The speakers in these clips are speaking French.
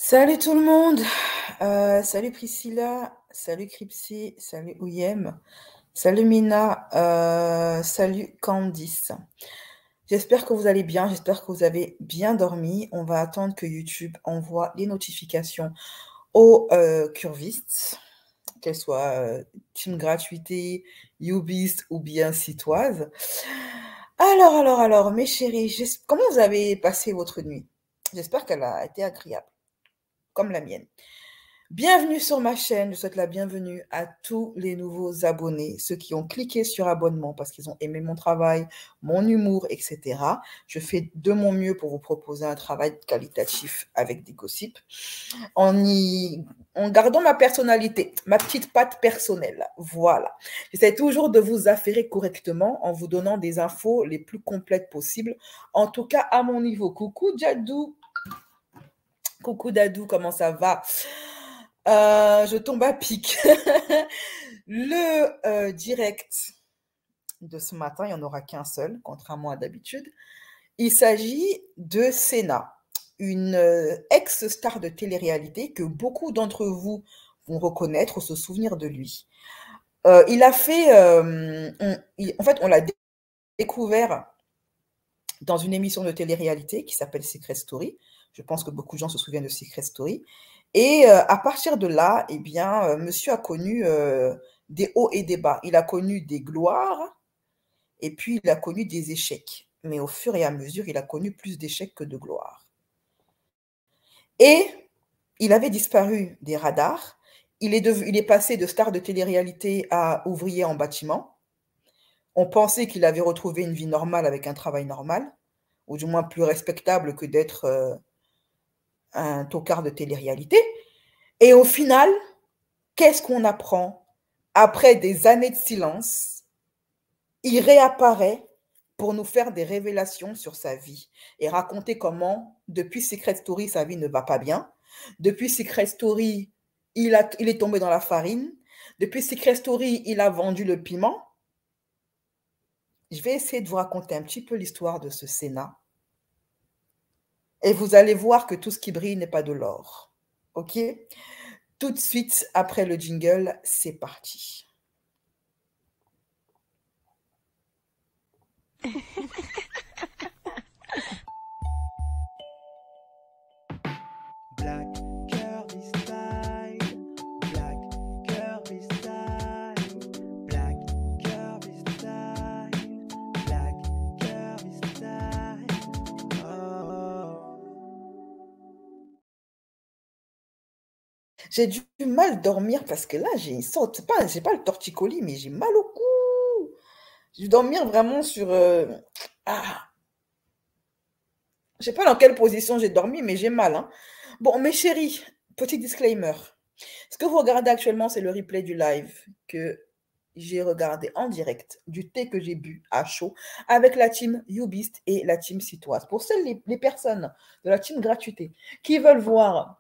Salut tout le monde, salut Priscilla, salut Cripsy, salut Ouyem, salut Mina, salut Candice. J'espère que vous allez bien, j'espère que vous avez bien dormi. On va attendre que YouTube envoie les notifications aux curvistes, qu'elles soient Team Gratuité, Ubeast ou bien Citoise. Alors, mes chéris, comment vous avez passé votre nuit? J'espère qu'elle a été agréable, comme la mienne. Bienvenue sur ma chaîne, je souhaite la bienvenue à tous les nouveaux abonnés, ceux qui ont cliqué sur abonnement parce qu'ils ont aimé mon travail, mon humour, etc. Je fais de mon mieux pour vous proposer un travail qualitatif avec des gossips, en gardant ma personnalité, ma petite patte personnelle. Voilà. J'essaie toujours de vous affairer correctement en vous donnant des infos les plus complètes possibles, en tout cas à mon niveau. Coucou Jadou, coucou Dadou, comment ça va? Je tombe à pic. Le direct de ce matin, il n'y en aura qu'un seul, contrairement à d'habitude. Il s'agit de Senna, une ex-star de télé-réalité que beaucoup d'entre vous vont reconnaître ou se souvenir de lui. Il a fait... en fait, on l'a découvert dans une émission de télé-réalité qui s'appelle Secret Story. Je pense que beaucoup de gens se souviennent de Secret Story. Et à partir de là, eh bien, monsieur a connu des hauts et des bas. Il a connu des gloires et puis il a connu des échecs. Mais au fur et à mesure, il a connu plus d'échecs que de gloires. Et il avait disparu des radars. Il est passé de star de télé-réalité à ouvrier en bâtiment. On pensait qu'il avait retrouvé une vie normale avec un travail normal, ou du moins plus respectable que d'être un tocard de télé-réalité. Et au final, qu'est-ce qu'on apprend? Après des années de silence, il réapparaît pour nous faire des révélations sur sa vie et raconter comment, depuis Secret Story, sa vie ne va pas bien. Depuis Secret Story, il est tombé dans la farine. Depuis Secret Story, il a vendu le piment. Je vais essayer de vous raconter un petit peu l'histoire de ce Senna. Et vous allez voir que tout ce qui brille n'est pas de l'or. OK? Tout de suite, après le jingle, c'est parti. Black Curvy Style, Black Curvy Style, Black Curvy Style, Black Curvy Style. Oh. J'ai du mal dormir parce que là, j'ai une sorte, j'ai pas le torticolis, mais j'ai mal au cou. J'ai dû dormir vraiment sur... ah, je sais pas dans quelle position j'ai dormi, mais j'ai mal, hein. Bon, mes chéris, petit disclaimer. Ce que vous regardez actuellement, c'est le replay du live que j'ai regardé en direct, du thé que j'ai bu à chaud avec la team Ubist et la team Citoise. Pour celles, les personnes de la team gratuité qui veulent boire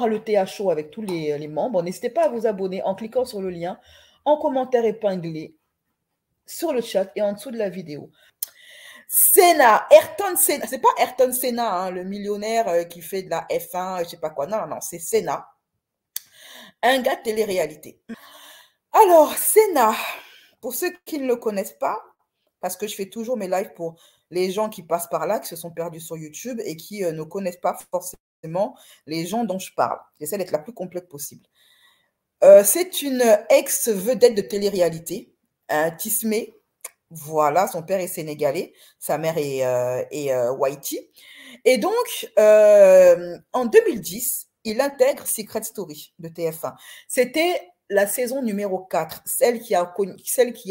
le thé à chaud avec tous les membres, n'hésitez pas à vous abonner en cliquant sur le lien en commentaire épinglé sur le chat et en dessous de la vidéo. Senna, Ayrton Senna, c'est pas Ayrton Senna, hein, le millionnaire qui fait de la F1, je sais pas quoi, non, c'est Senna, un gars de télé-réalité. Alors, Senna, pour ceux qui ne le connaissent pas, parce que je fais toujours mes lives pour les gens qui passent par là, qui se sont perdus sur YouTube et qui ne connaissent pas forcément les gens dont je parle. J'essaie d'être la plus complète possible. C'est une ex-vedette de télé-réalité, un Tismé. Voilà, son père est sénégalais, sa mère est Whitey. Et donc, en 2010, il intègre Secret Story de TF1. C'était la saison numéro 4, celle qui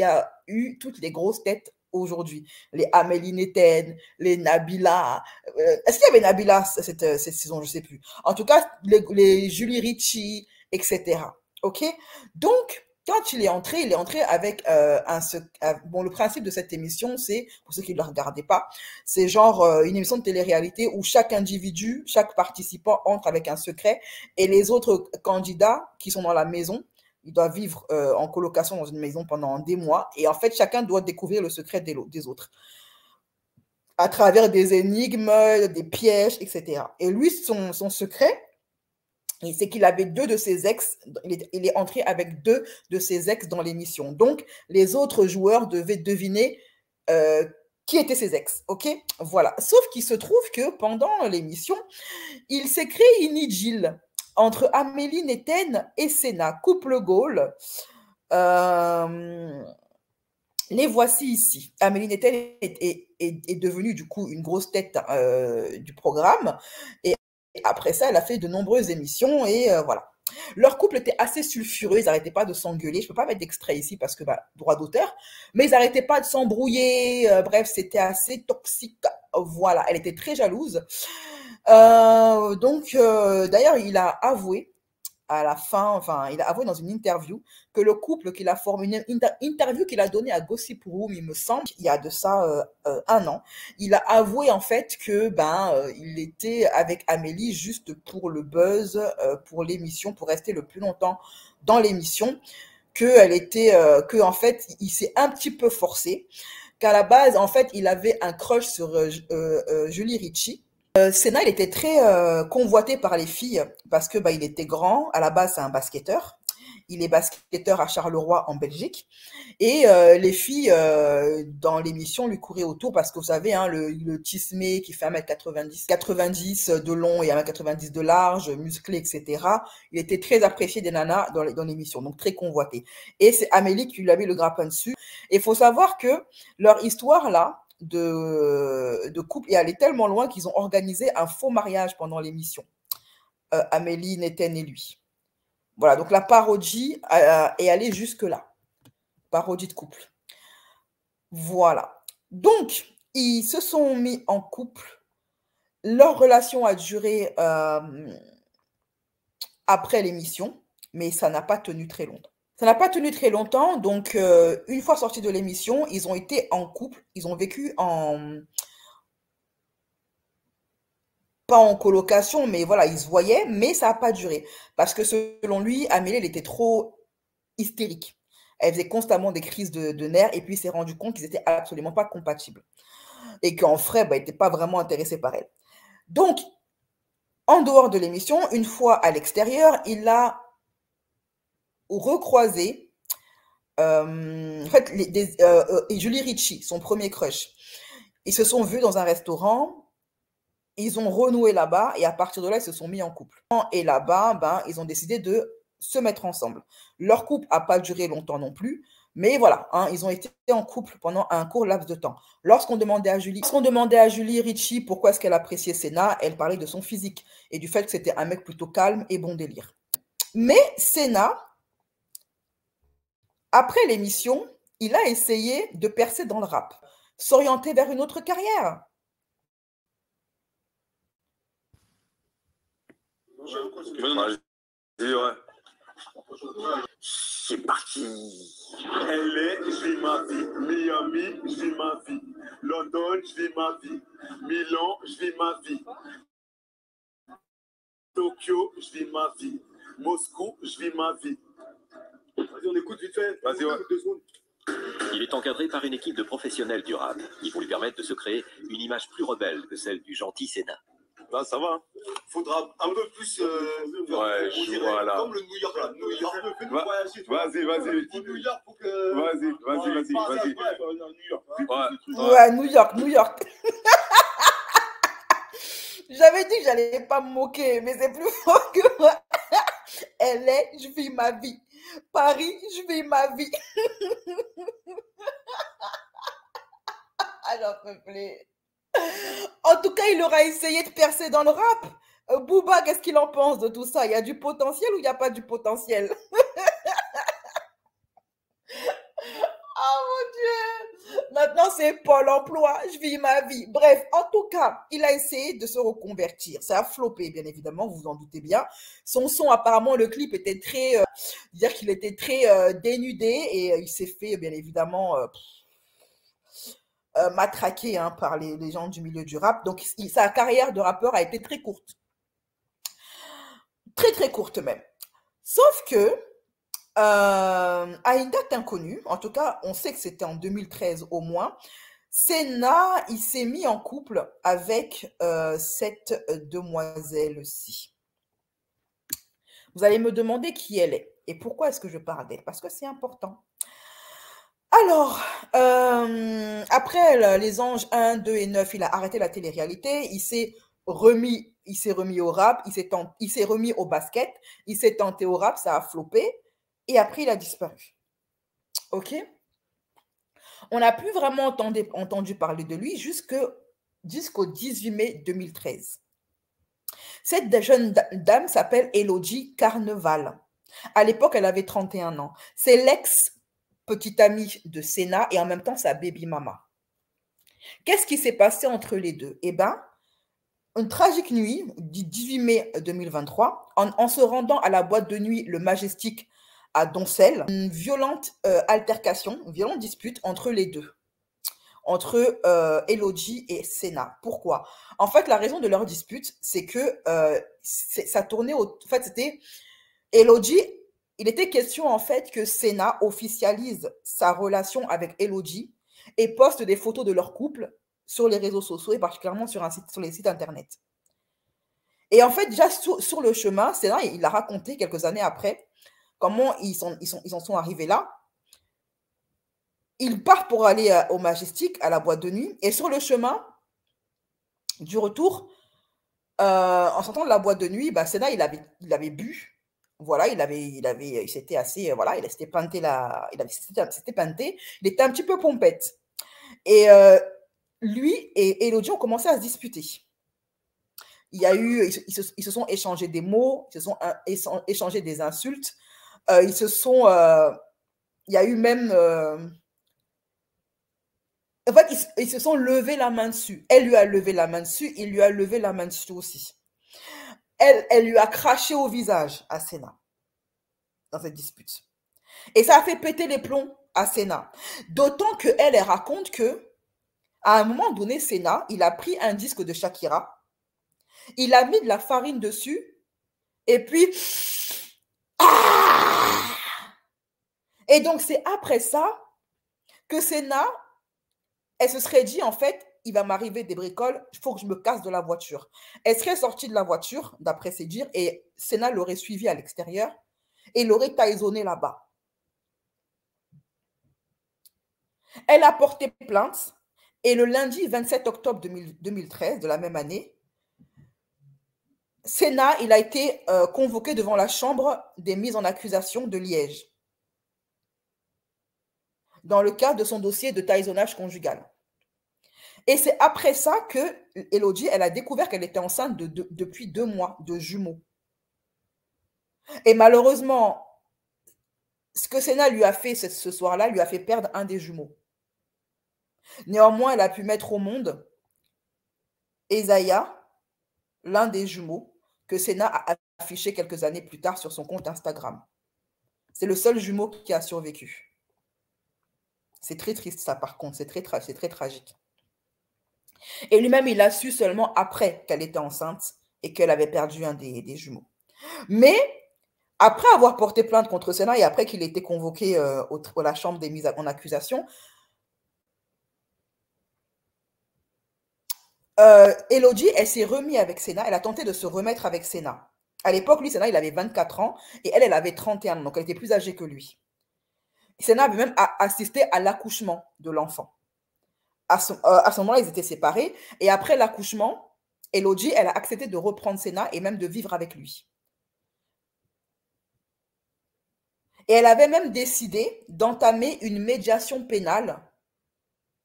a eu toutes les grosses têtes aujourd'hui. Les Amélie Netten, les Nabila. Est-ce qu'il y avait Nabila cette saison? Je ne sais plus. En tout cas, les Julie Ritchie, etc. OK? Donc, quand il est entré avec bon, le principe de cette émission, c'est, pour ceux qui ne la regardaient pas, c'est genre une émission de télé-réalité où chaque individu, chaque participant entre avec un secret et les autres candidats qui sont dans la maison, ils doivent vivre en colocation dans une maison pendant des mois et en fait, chacun doit découvrir le secret des autres. à travers des énigmes, des pièges, etc. Et lui, son secret, c'est qu'il avait deux de ses ex, il est entré avec deux de ses ex dans l'émission. Donc, les autres joueurs devaient deviner euh, qui étaient ses ex. Ok, voilà. Sauf qu'il se trouve que pendant l'émission, il s'est créé une idylle entre Amélie Netten et Senna, couple Gaulle. Les voici ici. Amélie Netten est devenue du coup une grosse tête du programme. Et après ça, elle a fait de nombreuses émissions et voilà. Leur couple était assez sulfureux, ils n'arrêtaient pas de s'engueuler. Je ne peux pas mettre d'extrait ici parce que droit d'auteur, mais ils n'arrêtaient pas de s'embrouiller. Bref, c'était assez toxique. Voilà, elle était très jalouse. D'ailleurs, il a avoué à la fin, enfin, il a avoué dans une interview que le couple qu'il a formé, une interview qu'il a donnée à Gossip Room, il me semble, il y a de ça un an, il a avoué en fait que il était avec Amélie juste pour le buzz, pour l'émission, pour rester le plus longtemps dans l'émission, que en fait, il s'est un petit peu forcé, qu'à la base, en fait, il avait un crush sur Julie Ritchie. Senna, il était très convoité par les filles parce que il était grand. À la base, c'est un basketteur. Il est basketteur à Charleroi en Belgique. Et les filles dans l'émission lui couraient autour parce que vous savez, hein, le tismé qui fait 1m90, 90 de long et 1m90 de large, musclé, etc. Il était très apprécié des nanas dans l'émission, donc très convoité. Et c'est Amélie qui lui avait le grappin dessus. Et il faut savoir que leur histoire là, de couple est allé tellement loin qu'ils ont organisé un faux mariage pendant l'émission. Amélie Netten et lui. Voilà, donc la parodie est allée jusque-là. Parodie de couple. Voilà. Donc, ils se sont mis en couple. Leur relation a duré après l'émission, mais ça n'a pas tenu très longtemps. Ça n'a pas tenu très longtemps, donc une fois sortis de l'émission, ils ont été en couple, ils ont vécu pas en colocation, mais voilà, ils se voyaient, mais ça n'a pas duré. Parce que selon lui, Amélie, elle était trop hystérique. Elle faisait constamment des crises de nerfs, et puis il s'est rendu compte qu'ils n'étaient absolument pas compatibles. Et qu'en vrai, il n'était pas vraiment intéressé par elle. Donc, en dehors de l'émission, une fois à l'extérieur, il a recroisé en fait, Julie Ritchie, son premier crush. Ils se sont vus dans un restaurant, ils ont renoué là-bas, et à partir de là, ils se sont mis en couple. Et là-bas, ils ont décidé de se mettre ensemble. Leur couple n'a pas duré longtemps non plus, mais voilà, hein, ils ont été en couple pendant un court laps de temps. Lorsqu'on demandait à Julie Ritchie pourquoi est-ce qu'elle appréciait Senna, elle parlait de son physique et du fait que c'était un mec plutôt calme et bon délire. Mais Senna, après l'émission, il a essayé de percer dans le rap, s'orienter vers une autre carrière. C'est parti. LA, je vis ma vie. Miami, je vis ma vie. London, je vis ma vie. Milan, je vis ma vie. Tokyo, je vis ma vie. Moscou, je vis ma vie. Vas-y, on écoute vite fait. Vas-y, ouais. 2 secondes. Il est encadré par une équipe de professionnels du rap qui vont lui permettre de se créer une image plus rebelle que celle du gentil Senna. Là, ça va. Hein. Faudra un peu plus. Ouais, je vois là. Comme le New York, là. New York, fais-nous voyager. Vas-y. New York, faut que. Vas-y. Ouais, New York. J'avais dit que j'allais pas me moquer, mais c'est plus fort que moi. LA, je vis ma vie. Paris, je vis ma vie. Alors, s'il te plaît. En tout cas, il aura essayé de percer dans le rap. Booba, qu'est-ce qu'il en pense de tout ça? Il y a du potentiel ou il n'y a pas du potentiel? Oh mon Dieu! Maintenant, c'est Pôle emploi, je vis ma vie. Bref, en tout cas, il a essayé de se reconvertir. Ça a floppé, bien évidemment, vous vous en doutez bien. Son son, apparemment, le clip était très... dire qu'il était très dénudé et il s'est fait, bien évidemment... matraqué hein, par les gens du milieu du rap. Donc, sa carrière de rappeur a été très courte. Très courte même. Sauf que, à une date inconnue, en tout cas, on sait que c'était en 2013 au moins, Senna, il s'est mis en couple avec cette demoiselle-ci. Vous allez me demander qui elle est et pourquoi est-ce que je parle d'elle, parce que c'est important. Alors, après les anges 1, 2 et 9, il a arrêté la télé-réalité, il s'est remis au rap, il s'est remis au basket, il s'est tenté au rap, ça a floppé, et après il a disparu. Ok? On n'a plus vraiment entendu parler de lui jusqu'au 18 mai 2013. Cette jeune dame s'appelle Elodie Carneval. À l'époque, elle avait 31 ans. C'est l'ex-petite amie de Senna et en même temps sa baby mama. Qu'est-ce qui s'est passé entre les deux? Eh bien, une tragique nuit du 18 mai 2023, en se rendant à la boîte de nuit Le Majestic à Doncel, une violente altercation, une violente dispute entre les deux, entre Elodie et Senna. Pourquoi? En fait, la raison de leur dispute, c'est que ça tournait en fait, c'était Elodie. Il était question en fait que Senna officialise sa relation avec Elodie et poste des photos de leur couple sur les réseaux sociaux et particulièrement sur les sites internet. Et en fait, déjà sur le chemin, Senna, il a raconté quelques années après comment ils en sont arrivés là. Ils partent pour aller au Majestic, à la boîte de nuit, et sur le chemin du retour, en sortant de la boîte de nuit, bah, Senna, il avait bu. Voilà, il s'était assez, voilà, il s'était peinté il était un petit peu pompette. Et lui et Elodie ont commencé à se disputer. Ils se sont échangés des mots, ils se sont échangés des insultes. Il y a eu même... en fait, ils se sont levés la main dessus. Elle lui a levé la main dessus, il lui a levé la main dessus aussi. Elle lui a craché au visage à Senna dans cette dispute. Et ça a fait péter les plombs à Senna. D'autant qu'elle raconte que à un moment donné, Senna, il a pris un disque de Shakira, il a mis de la farine dessus, et puis... Et donc, c'est après ça que Senna, elle se serait dit, en fait, il va m'arriver des bricoles, il faut que je me casse de la voiture. Elle serait sortie de la voiture, d'après ses dires, et Senna l'aurait suivie à l'extérieur et l'aurait taïsonné là-bas. Elle a porté plainte et le lundi 27 octobre 2013 de la même année, Senna, il a été convoqué devant la chambre des mises en accusation de Liège dans le cadre de son dossier de taïsonnage conjugal. Et c'est après ça que Elodie, elle a découvert qu'elle était enceinte depuis 2 mois de jumeaux. Et malheureusement, ce que Senna lui a fait ce soir-là, lui a fait perdre un des jumeaux. Néanmoins, elle a pu mettre au monde Esaïa, l'un des jumeaux, que Senna a affiché quelques années plus tard sur son compte Instagram. C'est le seul jumeau qui a survécu. C'est très triste ça, par contre, c'est très tragique. Et lui-même, il a su seulement après qu'elle était enceinte et qu'elle avait perdu un des jumeaux. Mais après avoir porté plainte contre Senna et après qu'il ait été convoqué à la chambre des mises en accusation, Elodie, elle s'est remise avec Senna, elle a tenté de se remettre avec Senna. À l'époque, lui, Senna, il avait 24 ans et elle avait 31 ans, donc elle était plus âgée que lui. Senna avait même assisté à l'accouchement de l'enfant. À ce moment-là, ils étaient séparés. Et après l'accouchement, Elodie, elle a accepté de reprendre Senna et même de vivre avec lui. Et elle avait même décidé d'entamer une médiation pénale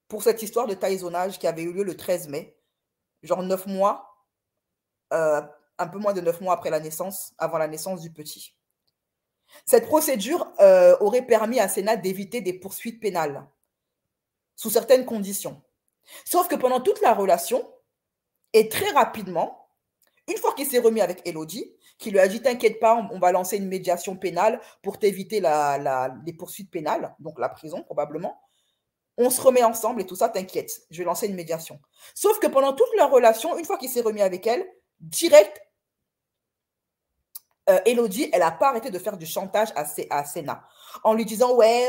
pour cette histoire de taïsonnage qui avait eu lieu le 13 mai, genre 9 mois, un peu moins de 9 mois après avant la naissance du petit. Cette procédure aurait permis à Senna d'éviter des poursuites pénales, sous certaines conditions. Sauf que pendant toute la relation, et très rapidement, une fois qu'il s'est remis avec Elodie, qui lui a dit « T'inquiète pas, on va lancer une médiation pénale pour t'éviter les poursuites pénales, donc la prison probablement. On se remet ensemble et tout ça, t'inquiète, je vais lancer une médiation. » Sauf que pendant toute leur relation, une fois qu'il s'est remis avec elle, direct, Elodie, elle n'a pas arrêté de faire du chantage à Senna, en lui disant « Ouais,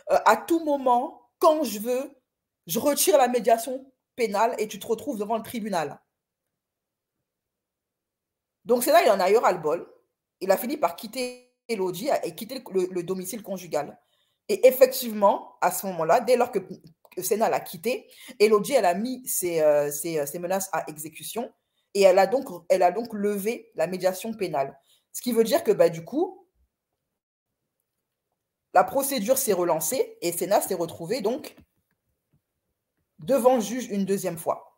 à tout moment, quand je veux, Je retire la médiation pénale et tu te retrouves devant le tribunal. Donc, Sénat, il en a eu ras-le-bol. Il a fini par quitter Elodie et quitter le domicile conjugal. Et effectivement, à ce moment-là, dès lors que Sénat l'a quitté, Elodie, elle a mis ses menaces à exécution et elle a donc levé la médiation pénale. Ce qui veut dire que, bah, du coup, la procédure s'est relancée et Sénat s'est retrouvé donc devant le juge une deuxième fois.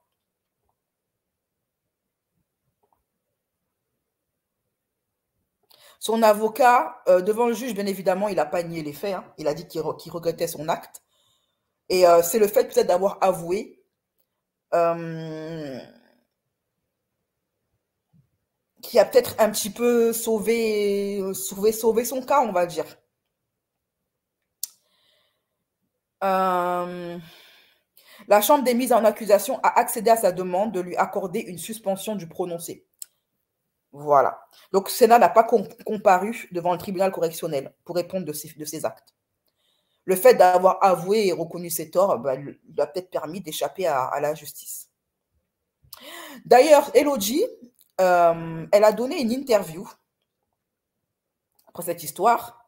Son avocat, devant le juge, bien évidemment, il n'a pas nié les faits. Hein. Il a dit qu'il regrettait son acte. Et c'est le fait peut-être d'avoir avoué qui a peut-être un petit peu sauvé son cas, on va dire. La chambre des mises en accusation a accédé à sa demande de lui accorder une suspension du prononcé. Voilà. Donc, Sénat n'a pas comparu devant le tribunal correctionnel pour répondre de ses actes. Le fait d'avoir avoué et reconnu ses torts bah, lui a peut-être permis d'échapper à la justice. D'ailleurs, Elodie, elle a donné une interview après cette histoire.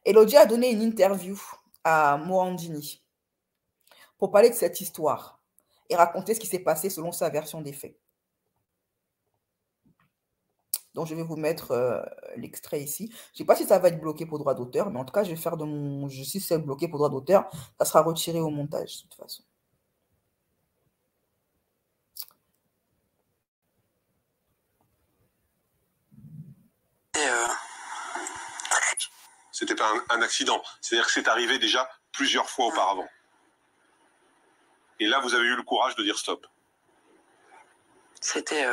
Elodie a donné une interview à Morandini pour parler de cette histoire et raconter ce qui s'est passé selon sa version des faits. Donc, je vais vous mettre l'extrait ici. Je ne sais pas si ça va être bloqué pour droit d'auteur, mais en tout cas, je vais faire de mon... Si c'est bloqué pour droit d'auteur, ça sera retiré au montage, de toute façon. C'était pas un accident. C'est-à-dire que c'est arrivé déjà plusieurs fois auparavant. Et là, vous avez eu le courage de dire stop. C'était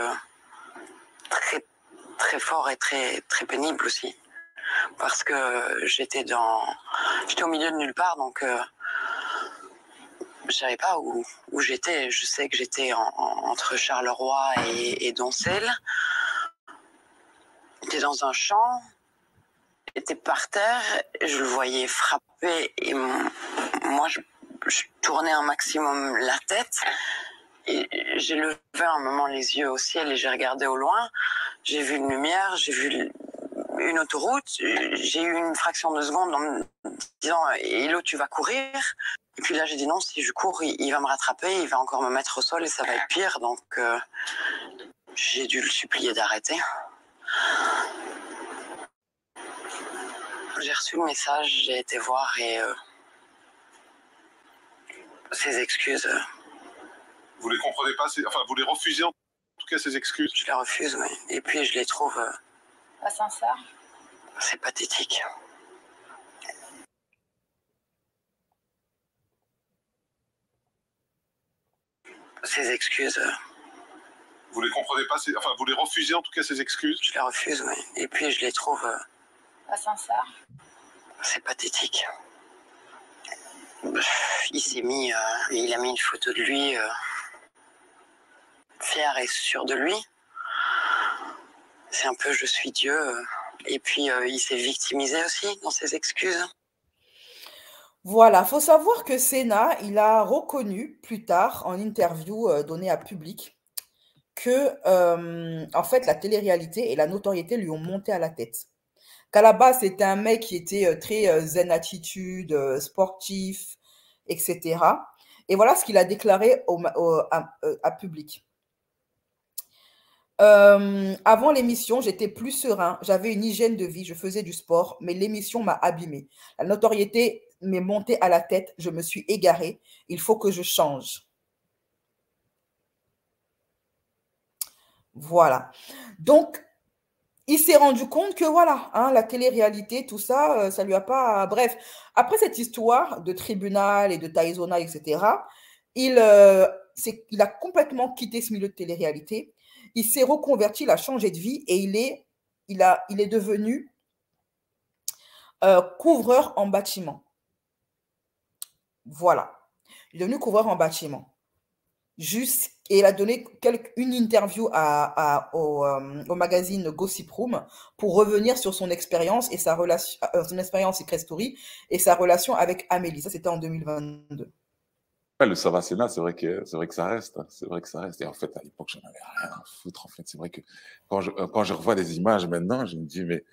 très, très fort et très, très pénible aussi. Parce que j'étais au milieu de nulle part, donc je savais pas où j'étais. Je sais que j'étais entre Charleroi et Doncel. J'étais dans un champ, j'étais par terre, je le voyais frapper et moi je tournais un maximum la tête. Et j'ai levé un moment les yeux au ciel et j'ai regardé au loin. J'ai vu une lumière, j'ai vu une autoroute. J'ai eu une fraction de seconde en me disant « Hello, tu vas courir ?» Et puis là, j'ai dit non, si je cours, il va me rattraper, il va encore me mettre au sol et ça va être pire. Donc, j'ai dû le supplier d'arrêter. J'ai reçu le message, j'ai été voir et ses excuses. Vous les comprenez pas, enfin vous les refusez en tout cas ces excuses. Je les refuse, oui. Et puis je les trouve pas sincères. C'est pathétique. Ces excuses. Vous les comprenez pas, enfin vous les refusez en tout cas ces excuses. Je les refuse, oui. Et puis je les trouve pas sincères. C'est pathétique. Il s'est mis, il a mis une photo de lui, fier et sûr de lui. C'est un peu je suis Dieu. Et puis il s'est victimisé aussi dans ses excuses. Voilà, faut savoir que Sénat, il a reconnu plus tard en interview donnée à Public que en fait la télé-réalité et la notoriété lui ont monté à la tête. Qu'à la base, c'était un mec qui était très zen attitude, sportif, etc. Et voilà ce qu'il a déclaré à Public. Avant l'émission, j'étais plus serein, j'avais une hygiène de vie, je faisais du sport, mais l'émission m'a abîmé. La notoriété m'est montée à la tête, je me suis égarée, il faut que je change. Voilà. Donc, il s'est rendu compte que voilà, hein, la télé-réalité, tout ça, ça lui a pas... Bref, après cette histoire de tribunal et de Taizona, etc., il a complètement quitté ce milieu de télé-réalité. Il s'est reconverti, il a changé de vie et il est devenu couvreur en bâtiment. Voilà. Il est devenu couvreur en bâtiment. Et elle a donné une interview au magazine Gossip Room pour revenir sur son expérience et sa relation, son expérience Secret Story et sa relation avec Amélie. Ça, c'était en 2022. Ouais, le Savasena, c'est vrai que ça reste. Hein. C'est vrai que ça reste. Et en fait, à l'époque, j'en avais rien à foutre. En fait, c'est vrai que quand je revois des images maintenant, je me dis, mais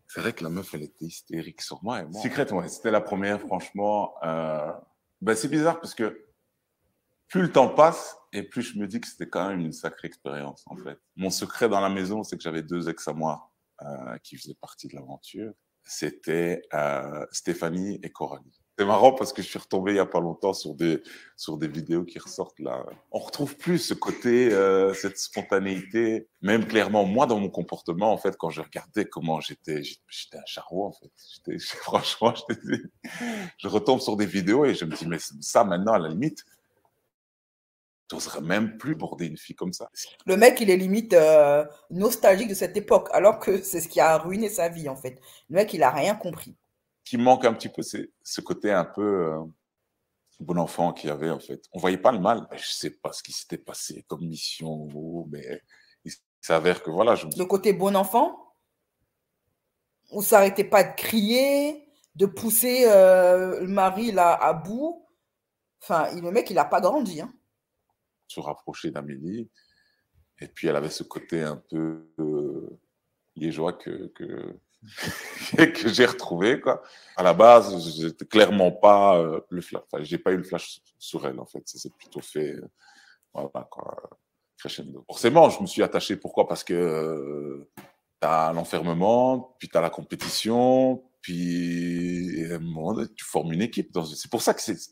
c'est vrai que la meuf, elle était hystérique sur moi. Et moi, Secret, ouais, c'était la première, franchement. Ben, c'est bizarre parce que plus le temps passe et plus je me dis que c'était quand même une sacrée expérience, en fait. Mon secret dans la maison, c'est que j'avais 2 ex à moi qui faisaient partie de l'aventure. C'était Stéphanie et Coralie. C'est marrant parce que je suis retombé il n'y a pas longtemps sur des vidéos qui ressortent là. On retrouve plus ce côté, cette spontanéité. Même clairement, moi, dans mon comportement, en fait, quand je regardais comment j'étais un charroi, en fait. Franchement, je retombe sur des vidéos et je me dis, mais ça, maintenant, à la limite, tu n'oserais même plus border une fille comme ça. Le mec, il est limite nostalgique de cette époque, alors que c'est ce qui a ruiné sa vie, en fait. Le mec, il a rien compris. Ce qui manque un petit peu, c'est ce côté un peu bon enfant qu'il y avait, en fait. On voyait pas le mal. Je sais pas ce qui s'était passé comme mission, mais il s'avère que voilà. Le côté bon enfant, où ça n'arrêtait pas de crier, de pousser le mari là à bout. Enfin, le mec, il n'a pas grandi. Hein. Se rapprocher d'Amélie. Et puis, elle avait ce côté un peu liégeois que j'ai retrouvé, quoi. À la base, j'étais clairement pas le flash. Enfin, j'ai pas eu le flash sur elle, en fait. Ça s'est plutôt fait, voilà, quoi, crescendo. Forcément, je me suis attaché. Pourquoi? Parce que tu as l'enfermement, puis tu as la compétition, puis tu formes une équipe. C'est pour ça que c'est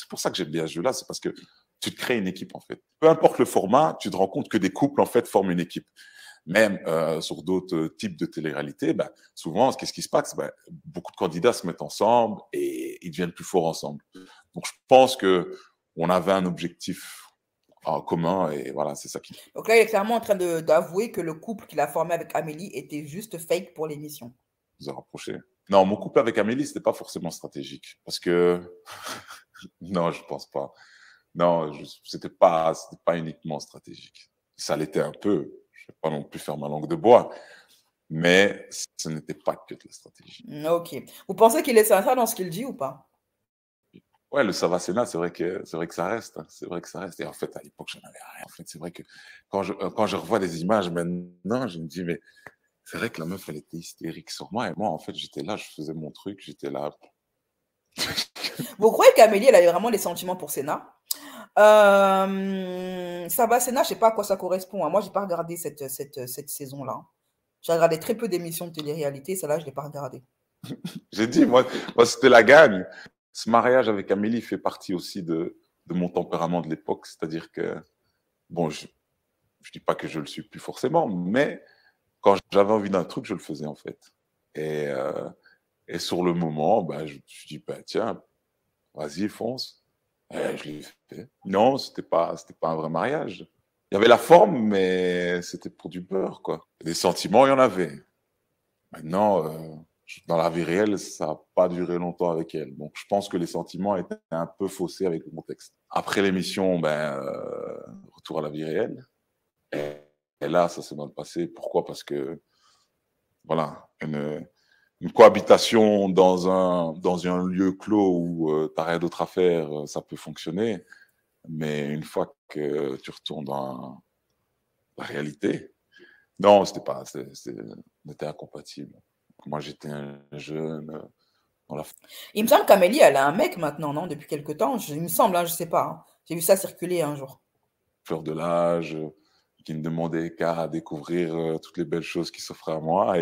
pour ça que j'aime bien ce jeu-là, c'est parce que tu te crées une équipe, en fait. Peu importe le format, tu te rends compte que des couples, en fait, forment une équipe. Même sur d'autres types de télé-réalité, ben, souvent, qu'est-ce qui se passe? Ben, beaucoup de candidats se mettent ensemble et ils deviennent plus forts ensemble. Donc, je pense qu'on avait un objectif en commun et voilà, c'est ça qui... Donc là, il est clairement en train d'avouer que le couple qu'il a formé avec Amélie était juste fake pour l'émission. Vous a rapproché. Non, mon couple avec Amélie, c'était pas forcément stratégique. Parce que... non, je pense pas. Non, c'était pas uniquement stratégique. Ça l'était un peu. Je vais pas non plus faire ma langue de bois. Mais ce n'était pas que de la stratégie. Ok. Vous pensez qu'il est sincère dans ce qu'il dit ou pas? Ouais, le Savasena, c'est vrai que ça reste. Hein. C'est vrai que ça reste. Et en fait, à l'époque, j'en avais rien. En fait, c'est vrai que quand je revois des images maintenant, je me dis, mais c'est vrai que la meuf, elle était hystérique sur moi. Et moi, en fait, j'étais là, je faisais mon truc, j'étais là. Vous croyez qu'Amélie, elle a eu vraiment des sentiments pour Sénat? Savasena, je sais pas à quoi ça correspond. Hein. Moi, j'ai pas regardé cette saison-là. J'ai regardé très peu d'émissions de télé-réalité. Celle-là, je l'ai pas regardée. J'ai dit, moi c'était la gagne. Ce mariage avec Amélie fait partie aussi de mon tempérament de l'époque. C'est-à-dire que, bon, je dis pas que je le suis plus forcément, mais quand j'avais envie d'un truc, je le faisais en fait. Et sur le moment, ben, je dis, ben, tiens, vas-y, fonce. Et je l'ai fait. Non, c'était pas un vrai mariage. Il y avait la forme, mais c'était pour du beurre, quoi. Des sentiments, il y en avait. Maintenant, dans la vie réelle, ça n'a pas duré longtemps avec elle. Donc, je pense que les sentiments étaient un peu faussés avec le contexte. Après l'émission, ben, retour à la vie réelle. Et là, ça s'est mal passé. Pourquoi? Parce que, voilà, une cohabitation dans un lieu clos où tu n'as rien d'autre à faire, ça peut fonctionner. Mais une fois que tu retournes dans la réalité, non, c'était incompatible. Moi, j'étais un jeune. Il me semble qu'Amélie, elle a un mec maintenant, non? Depuis quelque temps. Il me semble, hein, je sais pas. Hein. J'ai vu ça circuler un jour. Fleur de l'âge, qui ne demandait qu'à découvrir toutes les belles choses qui s'offraient à moi.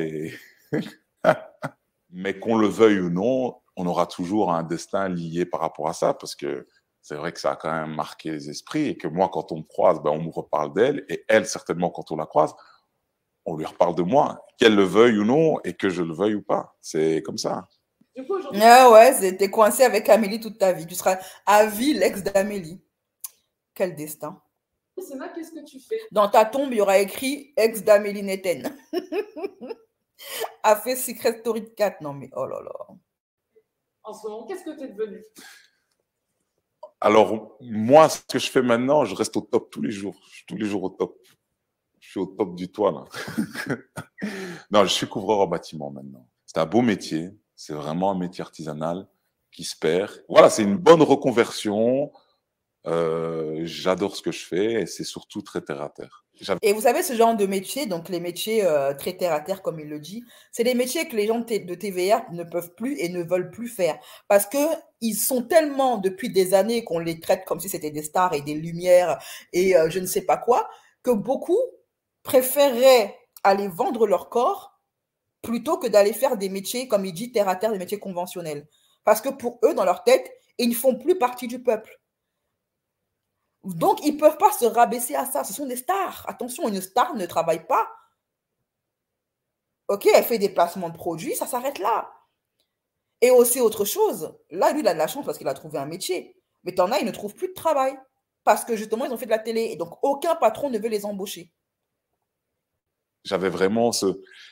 Mais qu'on le veuille ou non, on aura toujours un destin lié par rapport à ça, parce que c'est vrai que ça a quand même marqué les esprits, et que moi, quand on me croise, ben, on me reparle d'elle, et elle, certainement, quand on la croise, on lui reparle de moi, qu'elle le veuille ou non, et que je le veuille ou pas. C'est comme ça. Du coup, ah ouais, t'es coincé avec Amélie toute ta vie. Tu seras à vie l'ex d'Amélie. Quel destin. Sénat, qu'est-ce que tu fais? Dans ta tombe, il y aura écrit ex d'Amélie Netten. A fait Secret Story 4. Non, mais oh là là. En ce moment, qu'est-ce que tu es devenu? Alors, moi, ce que je fais maintenant, je reste au top tous les jours. Je suis tous les jours au top. Je suis au top du toit, là. Non, je suis couvreur en bâtiment maintenant. C'est un beau métier. C'est vraiment un métier artisanal qui se perd. Voilà, c'est une bonne reconversion. J'adore ce que je fais et c'est surtout très terre à terre. Et vous savez, ce genre de métier, donc les métiers très terre à terre, comme il le dit, c'est des métiers que les gens de TVA ne peuvent plus et ne veulent plus faire. Parce qu'ils sont tellement, depuis des années, qu'on les traite comme si c'était des stars et des lumières et je ne sais pas quoi, que beaucoup préféreraient aller vendre leur corps plutôt que d'aller faire des métiers, comme il dit, terre à terre, des métiers conventionnels. Parce que pour eux, dans leur tête, ils ne font plus partie du peuple. Donc, ils ne peuvent pas se rabaisser à ça. Ce sont des stars. Attention, une star ne travaille pas. OK, elle fait des placements de produits, ça s'arrête là. Et aussi autre chose, là, lui, il a de la chance parce qu'il a trouvé un métier. Mais t'en as, ils ne trouvent plus de travail. Parce que justement, ils ont fait de la télé. Et donc, aucun patron ne veut les embaucher. J'avais vraiment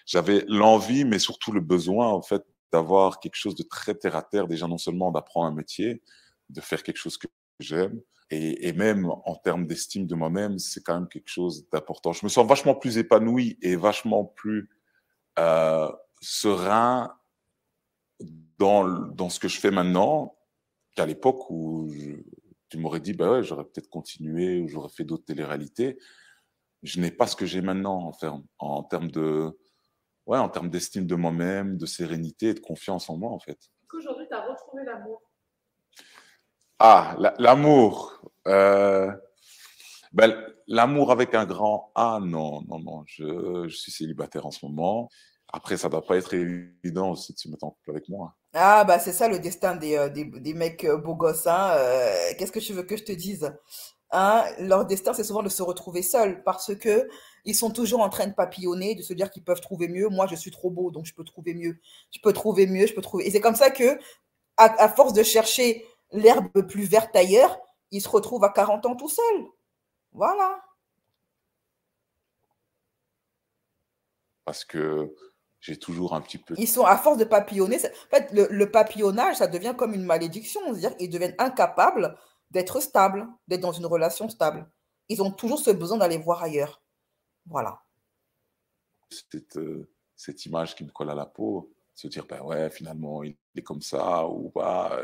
j'avais l'envie, mais surtout le besoin, en fait, d'avoir quelque chose de très terre à terre. Déjà, non seulement d'apprendre un métier, de faire quelque chose que j'aime, et même en termes d'estime de moi-même, c'est quand même quelque chose d'important. Je me sens vachement plus épanoui et vachement plus serein dans ce que je fais maintenant qu'à l'époque où tu m'aurais dit, bah ouais, j'aurais peut-être continué ou j'aurais fait d'autres téléréalités. Je n'ai pas ce que j'ai maintenant en termes de, ouais, en termes d'estime de moi-même, de sérénité et de confiance en moi, en fait. Est-ce qu'aujourd'hui, tu as retrouvé l'amour? Ah, l'amour. Ben, l'amour avec un grand A, non, non, non. Je suis célibataire en ce moment. Après, ça ne doit pas être évident aussi de se mettre en couple avec moi. Ah, bah c'est ça le destin des mecs beaux gosses. Hein. Qu'est-ce que tu veux que je te dise? Hein, leur destin, c'est souvent de se retrouver seuls parce que ils sont toujours en train de papillonner, de se dire qu'ils peuvent trouver mieux. Moi, je suis trop beau, donc je peux trouver mieux. Je peux trouver mieux, je peux trouver. Et c'est comme ça que, à force de chercher l'herbe plus verte ailleurs, ils se retrouvent à 40 ans tout seuls. Voilà. Parce que j'ai toujours un petit peu. Ils sont à force de papillonner. En fait, le papillonnage, ça devient comme une malédiction. C'est-à-dire qu'ils deviennent incapables d'être stables, d'être dans une relation stable. Ils ont toujours ce besoin d'aller voir ailleurs. Voilà. Cette image qui me colle à la peau, se dire, ben ouais, finalement, il est comme ça ou pas.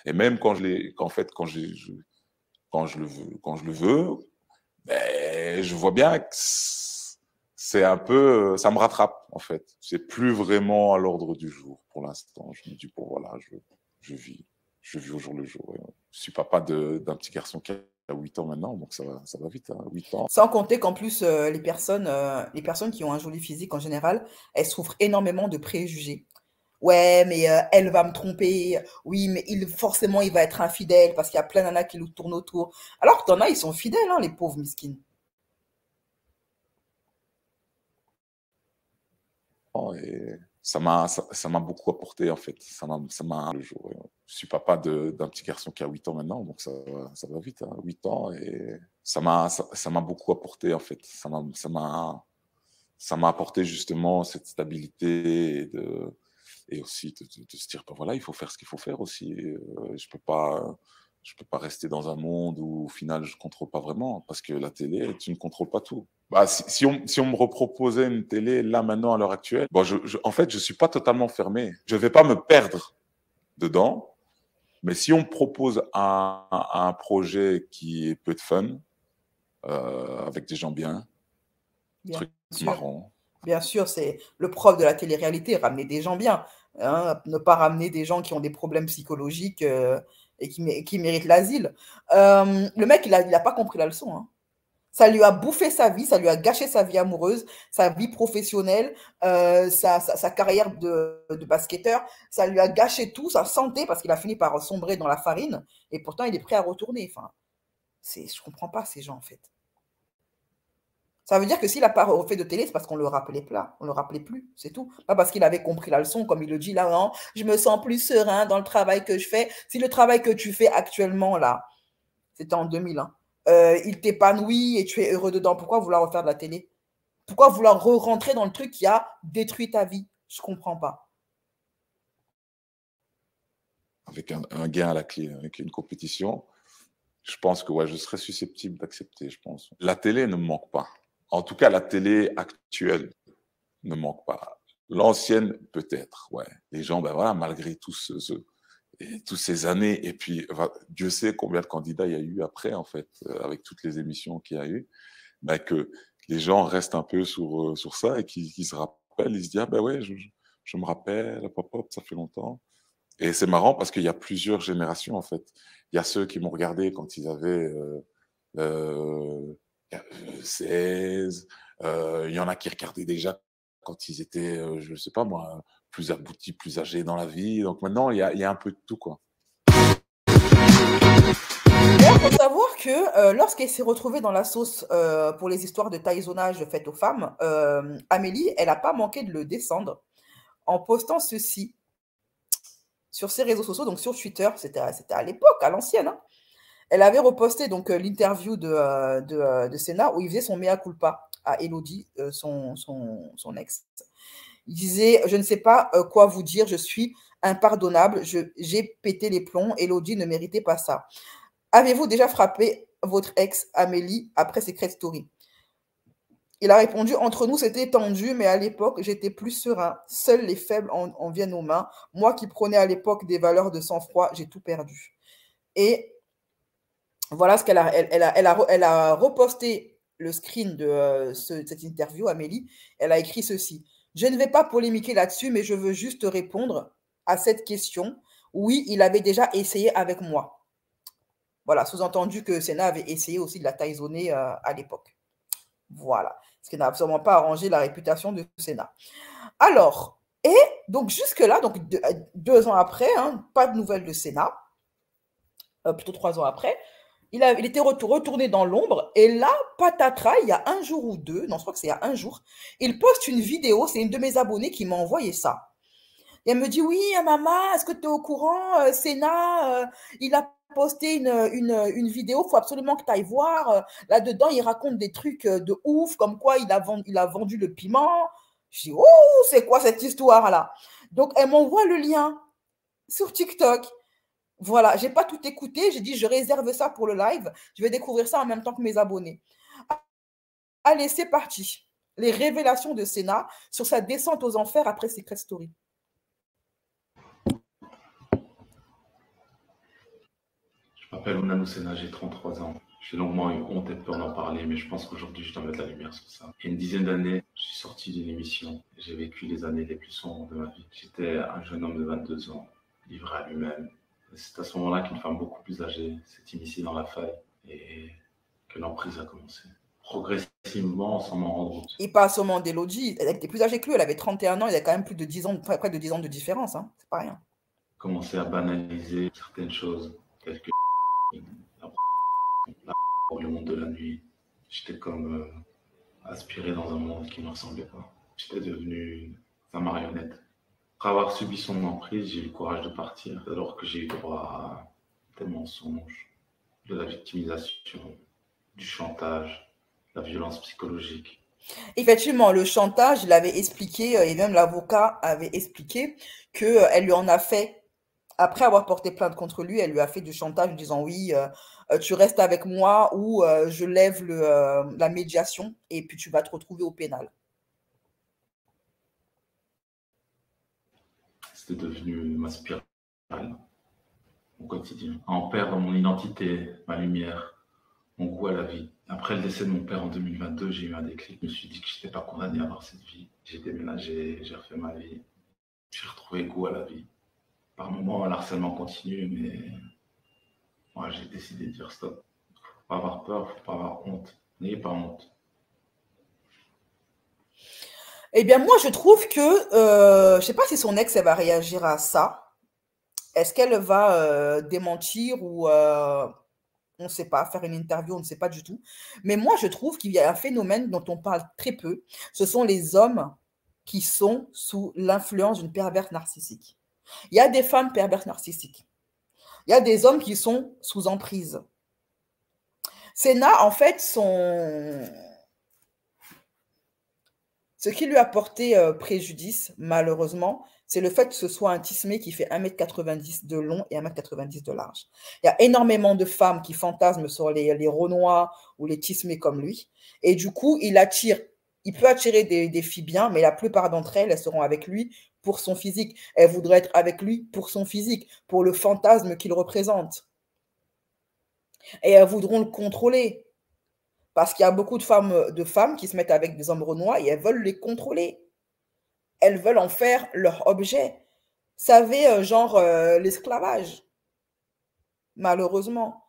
Et même quand quand je le veux, ben, je vois bien que c'est un peu, ça me rattrape, en fait. C'est plus vraiment à l'ordre du jour pour l'instant. Je me dis, bon, voilà, je vis au jour le jour. Je suis papa d'un petit garçon qui a 8 ans maintenant, donc ça va vite, hein, 8 ans. Sans compter qu'en plus, les personnes qui ont un joli physique en général, elles souffrent énormément de préjugés. Ouais, mais elle va me tromper. Oui, mais forcément, il va être infidèle parce qu'il y a plein de nanas qui lui tournent autour. Alors que t'en as, ils sont fidèles, hein, les pauvres miskines. Et ça m'a beaucoup apporté, en fait. Le jour. Je suis papa d'un petit garçon qui a 8 ans maintenant, donc ça va vite, hein, 8 ans. Et ça m'a beaucoup apporté, en fait. Ça m'a apporté justement cette stabilité et aussi de se dire, ben voilà, il faut faire ce qu'il faut faire aussi. Je peux pas rester dans un monde où au final je contrôle pas vraiment, parce que la télé, tu ne contrôles pas tout. Bah, si on me reproposait une télé là maintenant à l'heure actuelle, bon, en fait, je suis pas totalement fermé. Je vais pas me perdre dedans, mais si on me propose un projet qui peut être fun, avec des gens bien, Bien truc sûr. marrant. Bien sûr, c'est le propre de la télé-réalité, ramener des gens bien. Hein, ne pas ramener des gens qui ont des problèmes psychologiques et qui méritent l'asile. Le mec, il a pas compris la leçon. Hein. Ça lui a bouffé sa vie, ça lui a gâché sa vie amoureuse, sa vie professionnelle, sa carrière de basketteur. Ça lui a gâché tout, sa santé, parce qu'il a fini par sombrer dans la farine. Et pourtant, il est prêt à retourner. Enfin, je comprends pas ces gens, en fait. Ça veut dire que s'il n'a pas refait de télé, c'est parce qu'on ne le rappelait pas, on le rappelait plus, c'est tout. Pas parce qu'il avait compris la leçon, comme il le dit là, non, je me sens plus serein dans le travail que je fais. Si le travail que tu fais actuellement, là, c'était en 2001, il t'épanouit et tu es heureux dedans, pourquoi vouloir refaire de la télé? Pourquoi vouloir rentrer dans le truc qui a détruit ta vie? Je ne comprends pas. Avec un gain à la clé, avec une compétition. je pense que ouais, je serais susceptible d'accepter, je pense. La télé ne me manque pas. En tout cas, la télé actuelle ne manque pas. L'ancienne, peut-être, ouais. Les gens, ben voilà, malgré toutes ces années, et puis Dieu sait combien de candidats il y a eu après, en fait, avec toutes les émissions qu'il y a eu, ben que les gens restent un peu sur ça et qu'ils se rappellent, ils se disent, ah ben ouais, je me rappelle, hop, hop, ça fait longtemps. Et c'est marrant parce qu'il y a plusieurs générations, en fait. Il y a ceux qui m'ont regardé quand ils avaient euh, 16, il y en a qui regardaient déjà quand ils étaient, je ne sais pas moi, plus aboutis, plus âgés dans la vie. Donc maintenant, il y a un peu de tout, quoi. D'ailleurs, faut savoir que lorsqu'elle s'est retrouvée dans la sauce pour les histoires de taillonnage faites aux femmes, Amélie, elle n'a pas manqué de le descendre en postant ceci sur ses réseaux sociaux, donc sur Twitter, c'était à l'époque, à l'ancienne. Hein. Elle avait reposté donc l'interview de Senna où il faisait son mea culpa à Elodie, son ex. Il disait, je ne sais pas quoi vous dire, je suis impardonnable, j'ai pété les plombs, Elodie ne méritait pas ça. Avez-vous déjà frappé votre ex Amélie après Secret Story? Il a répondu, entre nous c'était tendu, mais à l'époque j'étais plus serein. Seuls les faibles en viennent aux mains. Moi qui prenais à l'époque des valeurs de sang-froid, j'ai tout perdu. Et voilà ce qu'elle a, elle a reposté le screen de cette interview, Amélie. Elle a écrit ceci. Je ne vais pas polémiquer là-dessus, mais je veux juste répondre à cette question. Oui, il avait déjà essayé avec moi. Voilà, sous-entendu que Senna avait essayé aussi de la taillonner à l'époque. Voilà, ce qui n'a absolument pas arrangé la réputation de Senna. Alors, et donc jusque-là, donc 2 ans après, hein, pas de nouvelles de Senna, plutôt 3 ans après, il était retourné dans l'ombre, et là, patatras, il y a un jour ou deux, non, je crois que c'est il y a un jour, il poste une vidéo, c'est une de mes abonnées qui m'a envoyé ça. Et elle me dit, oui, maman, est-ce que tu es au courant, Senna, il a posté une vidéo, il faut absolument que tu ailles voir. Là-dedans, il raconte des trucs de ouf, comme quoi il a vendu le piment. Je dis, oh, c'est quoi cette histoire-là? Donc, elle m'envoie le lien sur TikTok. Voilà, j'ai pas tout écouté. J'ai dit, je réserve ça pour le live. Je vais découvrir ça en même temps que mes abonnés. Allez, c'est parti. Les révélations de Senna sur sa descente aux enfers après Secret Story. Je m'appelle Onanou Senna, j'ai 33 ans. J'ai longuement eu honte et peur d'en parler, mais je pense qu'aujourd'hui, je dois mettre la lumière sur ça. Il y a une dizaine d'années, je suis sorti d'une émission. J'ai vécu les années les plus sombres de ma vie. J'étais un jeune homme de 22 ans, livré à lui-même. C'est à ce moment-là qu'une femme beaucoup plus âgée s'est immiscée dans la faille et que l'emprise a commencé. Progressivement, sans m'en rendre compte. Et pas seulement d'Elodie, elle était plus âgée que lui, elle avait 31 ans, il y a quand même plus de 10 ans, près de 10 ans de différence, hein. C'est pas rien. Commencer à banaliser certaines choses, telles que le monde de la nuit. J'étais comme aspiré dans un monde qui ne me ressemblait pas. J'étais devenu sa marionnette. Après avoir subi son emprise, j'ai eu le courage de partir, alors que j'ai eu droit à des mensonges, de la victimisation, du chantage, la violence psychologique. Effectivement, le chantage, il avait expliqué, et même l'avocat avait expliqué qu'elle lui en a fait, après avoir porté plainte contre lui, elle lui a fait du chantage en disant oui, tu restes avec moi ou je lève la médiation et puis tu vas te retrouver au pénal. C'était devenu ma spirale, mon quotidien. À en perdre mon identité, ma lumière, mon goût à la vie. Après le décès de mon père en 2022, j'ai eu un déclic. Je me suis dit que je n'étais pas condamné à avoir cette vie. J'ai déménagé, j'ai refait ma vie. J'ai retrouvé goût à la vie. Par moments, l'harcèlement continue, mais moi, j'ai décidé de dire stop. Faut pas avoir peur, faut pas avoir honte. N'ayez pas honte. Eh bien, moi, je trouve que, je ne sais pas si son ex, elle va réagir à ça. Est-ce qu'elle va démentir ou, on ne sait pas, faire une interview, on ne sait pas du tout. Mais moi, je trouve qu'il y a un phénomène dont on parle très peu. Ce sont les hommes qui sont sous l'influence d'une perverse narcissique. Il y a des femmes perverses narcissiques. Il y a des hommes qui sont sous emprise. Senna, en fait, Ce qui lui a porté préjudice, malheureusement, c'est le fait que ce soit un tismé qui fait 1,90 m de long et 1,90 m de large. Il y a énormément de femmes qui fantasment sur les Renois ou les tismés comme lui. Et du coup, il peut attirer des filles bien, mais la plupart d'entre elles, elles seront avec lui pour son physique. Elles voudraient être avec lui pour son physique, pour le fantasme qu'il représente. Et elles voudront le contrôler. Parce qu'il y a beaucoup de femmes qui se mettent avec des hommes renois et elles veulent les contrôler. Elles veulent en faire leur objet. Vous savez, genre l'esclavage. Malheureusement.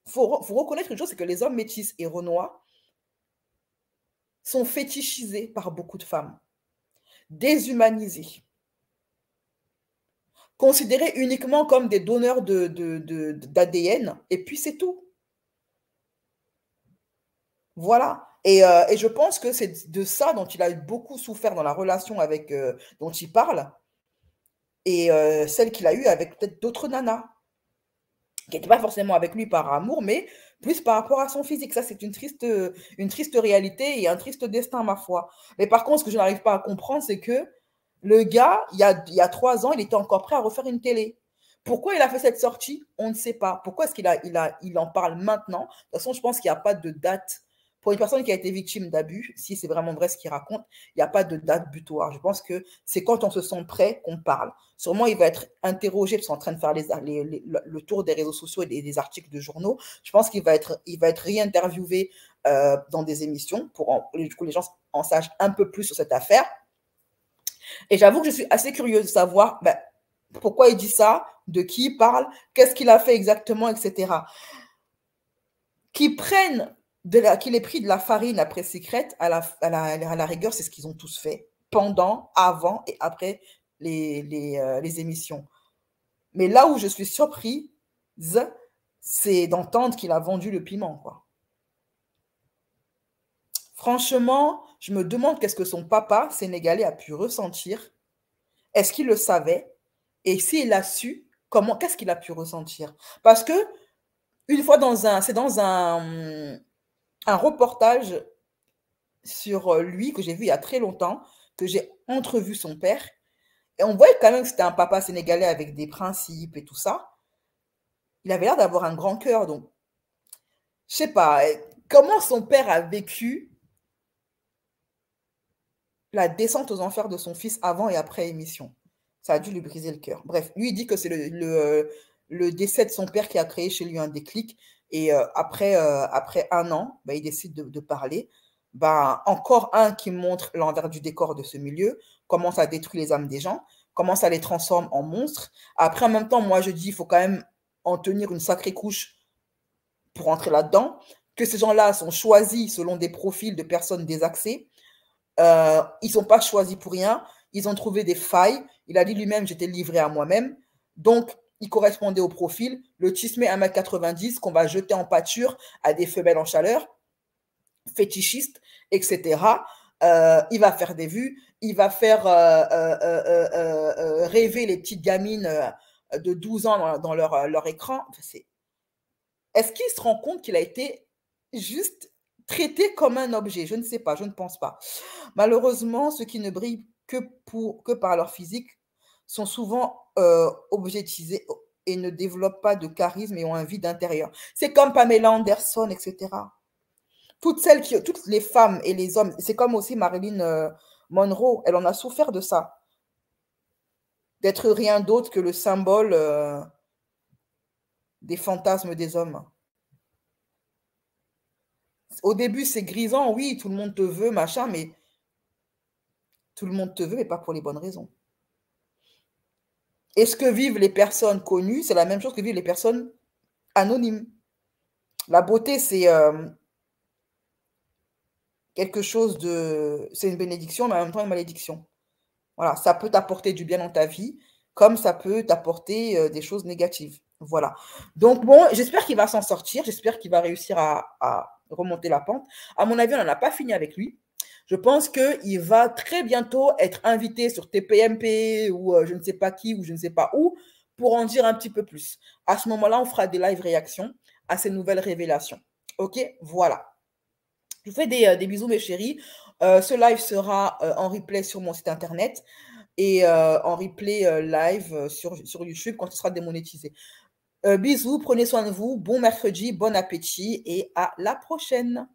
Faut reconnaître une chose, c'est que les hommes métis et renois sont fétichisés par beaucoup de femmes. Déshumanisés. Considérés uniquement comme des donneurs d'ADN, et puis c'est tout. Voilà. Et je pense que c'est de ça dont il a beaucoup souffert dans la relation dont il parle, et celle qu'il a eue avec peut-être d'autres nanas, qui n'étaient pas forcément avec lui par amour, mais plus par rapport à son physique. Ça, c'est une triste réalité et un triste destin, ma foi. Mais par contre, ce que je n'arrive pas à comprendre, c'est que le gars, il y a 3 ans, il était encore prêt à refaire une télé. Pourquoi il a fait cette sortie? On ne sait pas. Pourquoi est-ce qu'il en parle maintenant? De toute façon, je pense qu'il n'y a pas de date. Pour une personne qui a été victime d'abus, si c'est vraiment vrai ce qu'il raconte, il n'y a pas de date butoir. Je pense que c'est quand on se sent prêt qu'on parle. Sûrement, il va être interrogé parce qu'on est en train de faire le tour des réseaux sociaux et des articles de journaux. Je pense qu'il va être réinterviewé dans des émissions pour que les gens en sachent un peu plus sur cette affaire. Et j'avoue que je suis assez curieuse de savoir pourquoi il dit ça, de qui il parle, qu'est-ce qu'il a fait exactement, etc. Qu'il ait pris de la farine après Secret, à la rigueur, c'est ce qu'ils ont tous fait, pendant, avant et après les émissions. Mais là où je suis surprise, c'est d'entendre qu'il a vendu le piment, quoi. Franchement, je me demande qu'est-ce que son papa sénégalais a pu ressentir. Est-ce qu'il le savait? Et s'il a su, qu'est-ce qu'il a pu ressentir? Parce que, une fois c'est dans un reportage sur lui que j'ai vu il y a très longtemps, que j'ai entrevu son père. Et on voyait quand même que c'était un papa sénégalais avec des principes et tout ça. Il avait l'air d'avoir un grand cœur. Donc, je sais pas, comment son père a vécu la descente aux enfers de son fils avant et après émission. Ça a dû lui briser le cœur. Bref, lui, il dit que c'est le décès de son père qui a créé chez lui un déclic. Et après 1 an, il décide de parler. Encore un qui montre l'envers du décor de ce milieu, comment ça détruit les âmes des gens, comment ça les transforme en monstres. Après, en même temps, moi, je dis, il faut quand même en tenir une sacrée couche pour entrer là-dedans, que ces gens-là sont choisis selon des profils de personnes désaxées. Ils ne sont pas choisis pour rien. Ils ont trouvé des failles. Il a dit lui-même, j'étais livré à moi-même. Donc, il correspondait au profil. Le tismé 1,90 m qu'on va jeter en pâture à des femelles en chaleur, fétichistes, etc. Il va faire des vues. Il va faire rêver les petites gamines de 12 ans dans leur écran. Est-ce qu'il se rend compte qu'il a été juste traité comme un objet? Je ne sais pas, je ne pense pas. Malheureusement, ceux qui ne brillent que par leur physique sont souvent objetisés et ne développent pas de charisme et ont un vide intérieur. C'est comme Pamela Anderson, etc. Toutes les femmes et les hommes, c'est comme aussi Marilyn Monroe, elle en a souffert de ça. D'être rien d'autre que le symbole des fantasmes des hommes. Au début, c'est grisant, oui, tout le monde te veut, machin, mais tout le monde te veut, mais pas pour les bonnes raisons. Et ce que vivent les personnes connues, c'est la même chose que vivent les personnes anonymes. La beauté, c'est quelque chose de... C'est une bénédiction, mais en même temps une malédiction. Voilà, ça peut t'apporter du bien dans ta vie, comme ça peut t'apporter des choses négatives. Voilà. Donc, bon, j'espère qu'il va s'en sortir. J'espère qu'il va réussir à remonter la pente. À mon avis, on n'en a pas fini avec lui. Je pense qu'il va très bientôt être invité sur TPMP ou je ne sais pas qui ou je ne sais pas où pour en dire un petit peu plus. À ce moment-là, on fera des live réactions à ces nouvelles révélations. OK? Voilà. Je vous fais des bisous, mes chéris. Ce live sera en replay sur mon site internet et en replay live sur YouTube quand il sera démonétisé. Bisous, prenez soin de vous. Bon mercredi, bon appétit et à la prochaine.